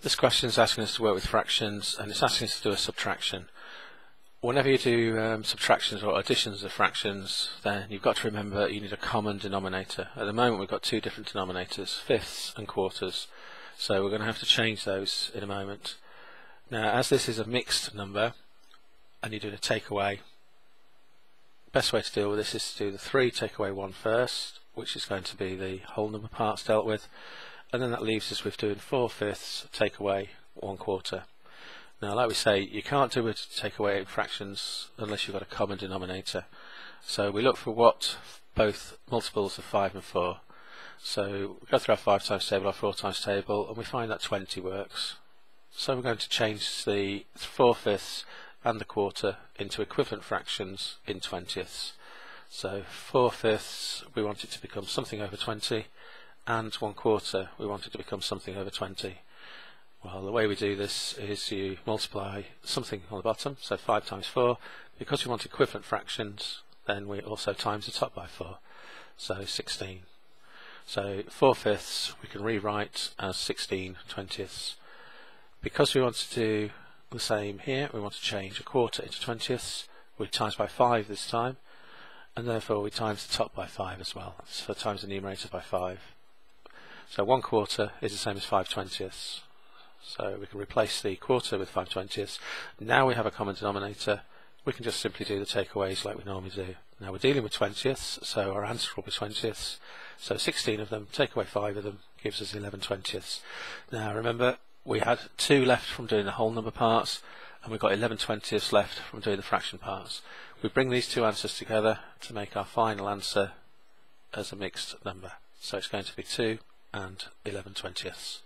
This question is asking us to work with fractions, and it's asking us to do a subtraction. Whenever you do subtractions or additions of fractions, then you've got to remember you need a common denominator. At the moment we've got two different denominators, fifths and quarters, so we're going to have to change those in a moment. Now, as this is a mixed number and you're doing a takeaway, best way to deal with this is to do the 3 take away 1 first, which is going to be the whole number parts dealt with, and then that leaves us with doing 4/5 take away 1/4. Now, like we say, you can't do a take away in fractions unless you've got a common denominator. So we look for what both multiples of 5 and 4. So we go through our 5 times table, our 4 times table, and we find that 20 works. So we're going to change the 4/5 and the quarter into equivalent fractions in 20ths. So 4/5 we want it to become something over 20, and 1/4 we want it to become something over 20. Well, the way we do this is you multiply something on the bottom, so 5 times 4. Because we want equivalent fractions, then we also times the top by 4, so 16. So 4/5 we can rewrite as 16/20. Because we want to do the same here, we want to change a quarter into 20ths. We times by 5 this time, and therefore we times the top by 5 as well, so times the numerator by 5. So 1/4 is the same as 5/20. So we can replace the quarter with 5/20. Now we have a common denominator. We can just simply do the takeaways like we normally do. Now we're dealing with 20ths, so our answer will be 20ths. So 16 of them, take away 5 of them, gives us 11/20. Now remember, we had 2 left from doing the whole number parts, and we've got 11/20 left from doing the fraction parts. We bring these two answers together to make our final answer as a mixed number. So it's going to be 2 and 11/20.